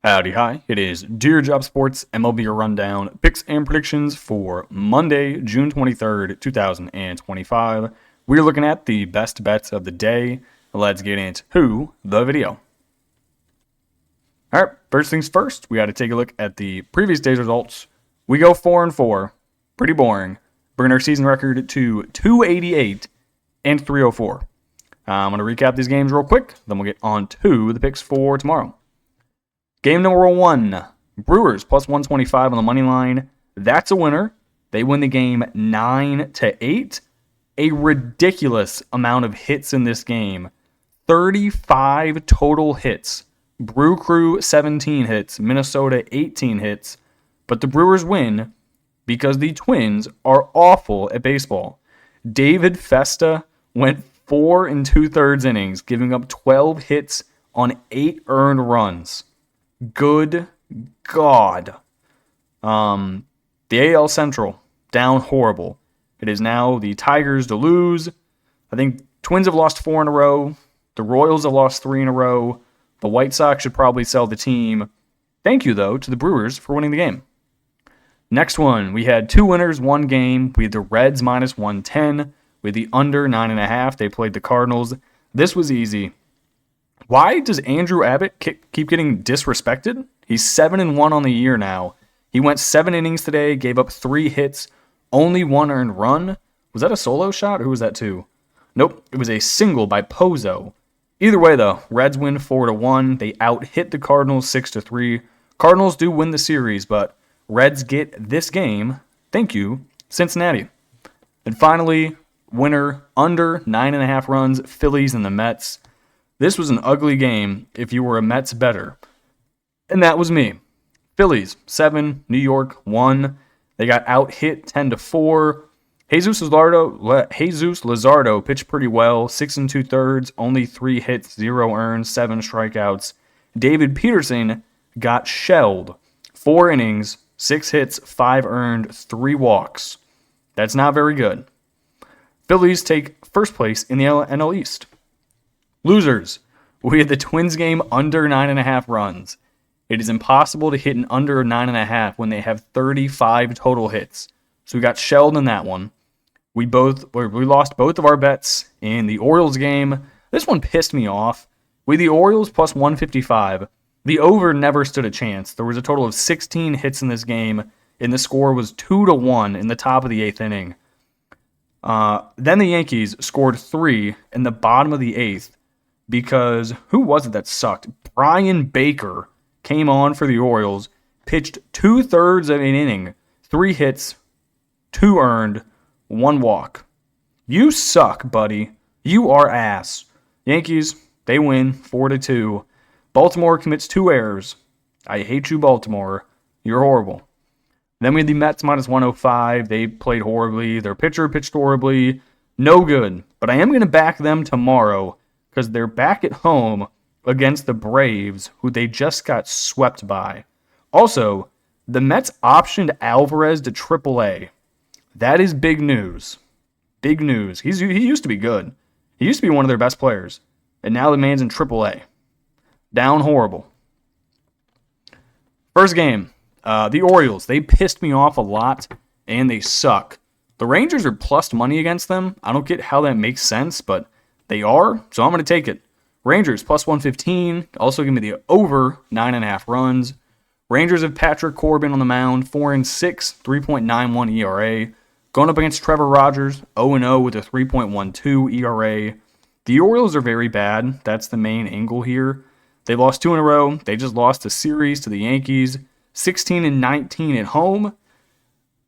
Howdy, hi. It is Dear Job Sports MLB Rundown picks and predictions for Monday, June 23rd, 2025. We're looking at the best bets of the day. Let's get into the video. All right, first things first, we got to take a look at the previous day's results. We go 4-4, pretty boring, bringing our season record to 288 and 304. I'm going to recap these games real quick, then we'll get on to the picks for tomorrow. Game number 1, Brewers plus 125 on the money line. That's a winner. They win the game 9-8. A ridiculous amount of hits in this game. 35 total hits. Brew Crew 17 hits, Minnesota 18 hits. But the Brewers win because the Twins are awful at baseball. David Festa went 4 2/3 innings, giving up 12 hits on 8 earned runs. Good God. The AL Central, down horrible. It is now the Tigers to lose. I think Twins have lost 4 in a row. The Royals have lost 3 in a row. The White Sox should probably sell the team. Thank you, though, to the Brewers for winning the game. Next one, we had 2 winners, 1 game. We had the Reds minus 110. We had the under 9.5. They played the Cardinals. This was easy. Why does Andrew Abbott keep getting disrespected? He's 7-1 on the year now. He went 7 innings today, gave up 3 hits, only 1 earned run. Was that a solo shot or who was that too? Nope, it was a single by Pozo. Either way though, Reds win 4-1. They out-hit the Cardinals 6-3. Cardinals do win the series, but Reds get this game. Thank you, Cincinnati. And finally, winner under 9.5 runs, Phillies and the Mets. This was an ugly game if you were a Mets bettor. And that was me. Phillies, 7. New York, 1. They got out-hit 10-4. Jesus Luzardo pitched pretty well. 6 2/3, only 3 hits, 0 earned, 7 strikeouts. David Peterson got shelled. 4 innings, 6 hits, 5 earned, 3 walks. That's not very good. Phillies take first place in the NL East. Losers, we had the Twins game under 9.5 runs. It is impossible to hit an under 9.5 when they have 35 total hits. So we got shelled in that one. We lost both of our bets in the Orioles game. This one pissed me off. With the Orioles plus 155, the over never stood a chance. There was a total of 16 hits in this game, and the score was 2-1 in the top of the 8th inning. Then the Yankees scored 3 in the bottom of the 8th. Because who was it that sucked? Brian Baker came on for the Orioles, pitched 2/3 of an inning, 3 hits, 2 earned, 1 walk. You suck, buddy. You are ass. Yankees, they win 4-2. Baltimore commits 2 errors. I hate you, Baltimore. You're horrible. Then we had the Mets minus 105. They played horribly. Their pitcher pitched horribly. No good. But I am going to back them tomorrow, because they're back at home against the Braves, who they just got swept by. Also, the Mets optioned Alvarez to AAA. That is big news. Big news. He used to be good. He used to be one of their best players. And now the man's in AAA. Down horrible. First game, the Orioles. They pissed me off a lot, and they suck. The Rangers are plus money against them. I don't get how that makes sense, but they are, so I'm going to take it. Rangers plus 115. Also give me the over 9.5 runs. Rangers have Patrick Corbin on the mound, 4-6, 3.91 ERA. Going up against Trevor Rogers, 0-0 with a 3.12 ERA. The Orioles are very bad. That's the main angle here. They lost 2 in a row. They just lost a series to the Yankees, 16-19 at home.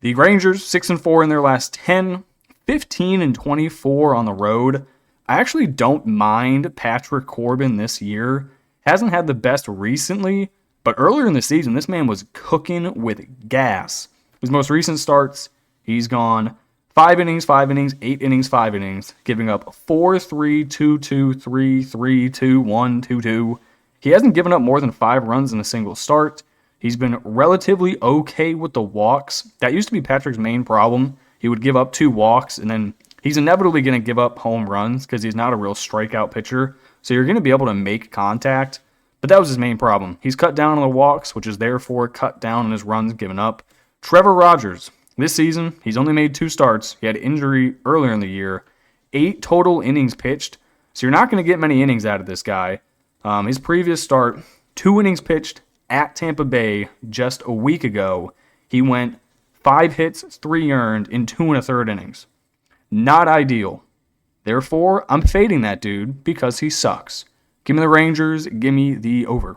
The Rangers, 6-4 in their last 10, 15-24 on the road. I actually don't mind Patrick Corbin this year. Hasn't had the best recently, but earlier in the season, this man was cooking with gas. His most recent starts, he's gone 5 innings, 8 innings, 5 innings, giving up 4-3, 2-2, 3-3, 2-1, 2-2. He hasn't given up more than 5 runs in a single start. He's been relatively okay with the walks. That used to be Patrick's main problem. He would give up 2 walks, and then he's inevitably going to give up home runs because he's not a real strikeout pitcher. So you're going to be able to make contact. but that was his main problem. He's cut down on the walks, which is therefore cut down on his runs given up. Trevor Rogers, this season, he's only made 2 starts. He had injury earlier in the year. 8 total innings pitched, so you're not going to get many innings out of this guy. His previous start, 2 innings pitched at Tampa Bay just a week ago. He went 5 hits, 3 earned in 2 1/3 innings. Not ideal. Therefore, I'm fading that dude because he sucks. Give me the Rangers. Give me the over.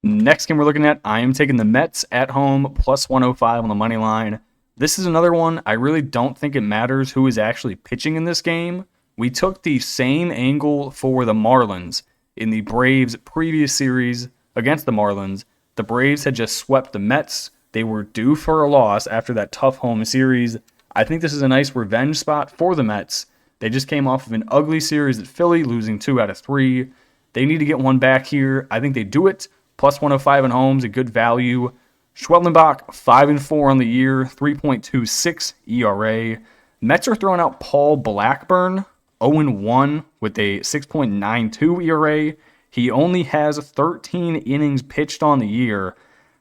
Next game we're looking at, I am taking the Mets at home, plus 105 on the money line. This is another one. I really don't think it matters who is actually pitching in this game. We took the same angle for the Marlins in the Braves' previous series against the Marlins. The Braves had just swept the Mets. They were due for a loss after that tough home series. I think this is a nice revenge spot for the Mets. They just came off of an ugly series at Philly, losing 2 out of 3. They need to get one back here. I think they do it. Plus 105 at home is a good value. Schwellenbach, 5-4 on the year, 3.26 ERA. Mets are throwing out Paul Blackburn, 0-1 with a 6.92 ERA. He only has 13 innings pitched on the year.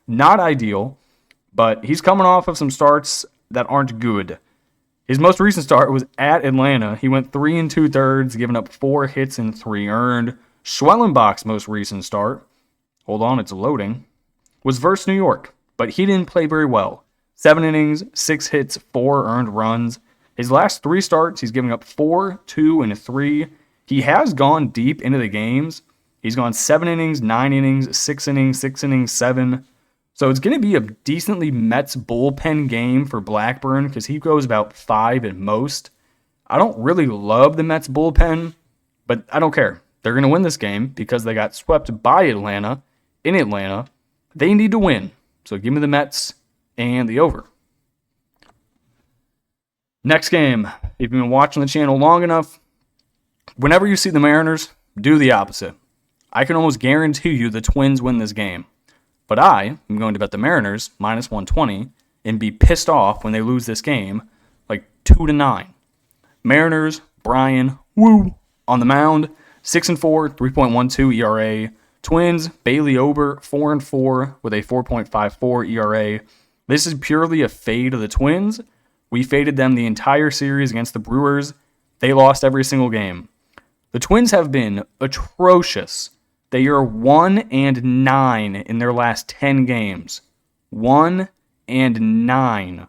Not ideal, but he's coming off of some starts that aren't good. His most recent start was at Atlanta. He went 3 2/3, giving up 4 hits and 3 earned. Schwellenbach's most recent start, hold on, it's loading, was versus New York, but he didn't play very well. 7 innings, 6 hits, 4 earned runs. His last 3 starts, he's giving up 4, 2, and 3. He has gone deep into the games. He's gone 7 innings, 9 innings, 6 innings, 6 innings, 7. So it's going to be a decently Mets bullpen game for Blackburn because he goes about 5 at most. I don't really love the Mets bullpen, but I don't care. They're going to win this game because they got swept by Atlanta in Atlanta. They need to win. So give me the Mets and the over. Next game, if you've been watching the channel long enough, whenever you see the Mariners, do the opposite. I can almost guarantee you the Twins win this game. But I am going to bet the Mariners minus 120 and be pissed off when they lose this game like 2-9. Mariners, Brian, woo, on the mound, 6-4, 3.12 ERA. Twins, Bailey Ober, 4-4 with a 4.54 ERA. This is purely a fade of the Twins. We faded them the entire series against the Brewers. They lost every single game. The Twins have been atrocious. They are 1-9 in their last 10 games. 1-9.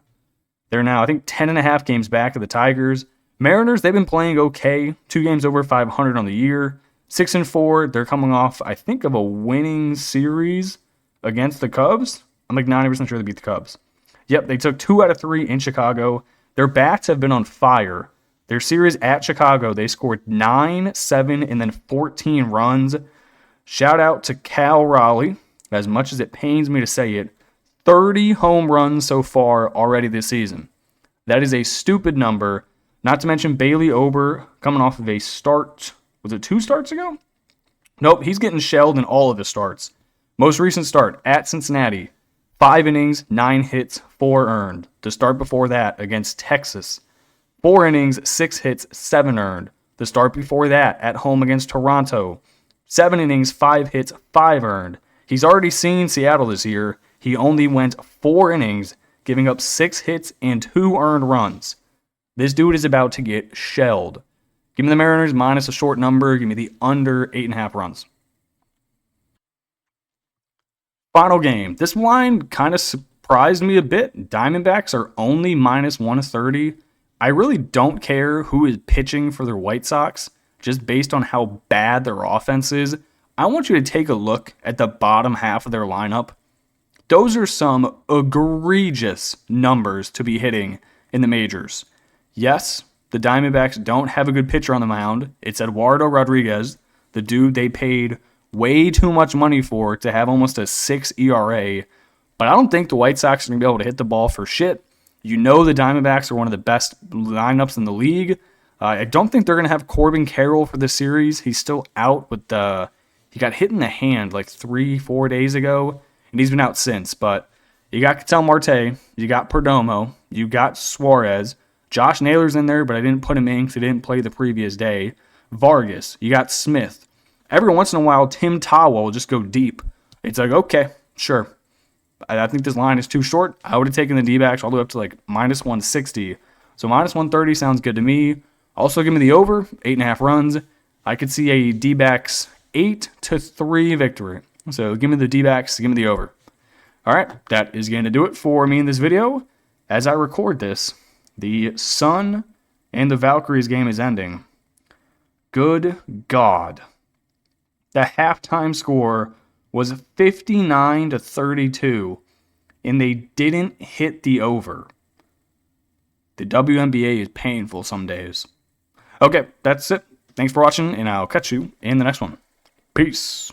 They're now, I think, 10.5 games back of the Tigers. Mariners, they've been playing okay. 2 games over 500 on the year. 6-4. They're coming off, I think, of a winning series against the Cubs. I'm like 90% sure they beat the Cubs. Yep, they took 2 out of 3 in Chicago. Their bats have been on fire. Their series at Chicago, they scored 9, 7, and then 14 runs. Shout out to Cal Raleigh, as much as it pains me to say it, 30 home runs so far already this season. That is a stupid number, not to mention Bailey Ober coming off of a start, was it 2 starts ago? Nope, he's getting shelled in all of his starts. Most recent start at Cincinnati, 5 innings, 9 hits, 4 earned. The start before that against Texas, 4 innings, 6 hits, 7 earned. The start before that at home against Toronto, 7 innings, 5 hits, 5 earned. He's already seen Seattle this year. He only went 4 innings, giving up 6 hits and 2 earned runs. This dude is about to get shelled. Give me the Mariners minus a short number. Give me the under 8.5 runs. Final game. This line kind of surprised me a bit. Diamondbacks are only minus 130. I really don't care who is pitching for their White Sox, just based on how bad their offense is. I want you to take a look at the bottom half of their lineup. Those are some egregious numbers to be hitting in the majors. Yes, the Diamondbacks don't have a good pitcher on the mound. It's Eduardo Rodriguez, the dude they paid way too much money for to have almost a 6 ERA. But I don't think the White Sox are going to be able to hit the ball for shit. You know the Diamondbacks are one of the best lineups in the league. I don't think they're going to have Corbin Carroll for this series. He's still out with he got hit in the hand like 3-4 days ago, and he's been out since. But you got Ketel Marte, you got Perdomo, you got Suarez. Josh Naylor's in there, but I didn't put him in because he didn't play the previous day. Vargas, you got Smith. every once in a while, Tim Towell will just go deep. It's like, okay, sure. I think this line is too short. I would have taken the D-backs all the way up to like minus 160. So minus 130 sounds good to me. Also, give me the over, 8.5 runs. I could see a D-backs 8-3 victory. So give me the D-backs, give me the over. All right, that is going to do it for me in this video. As I record this, the Sun and the Valkyries game is ending. Good God. The halftime score was 59-32, and they didn't hit the over. The WNBA is painful some days. Okay, that's it. Thanks for watching, and I'll catch you in the next one. Peace.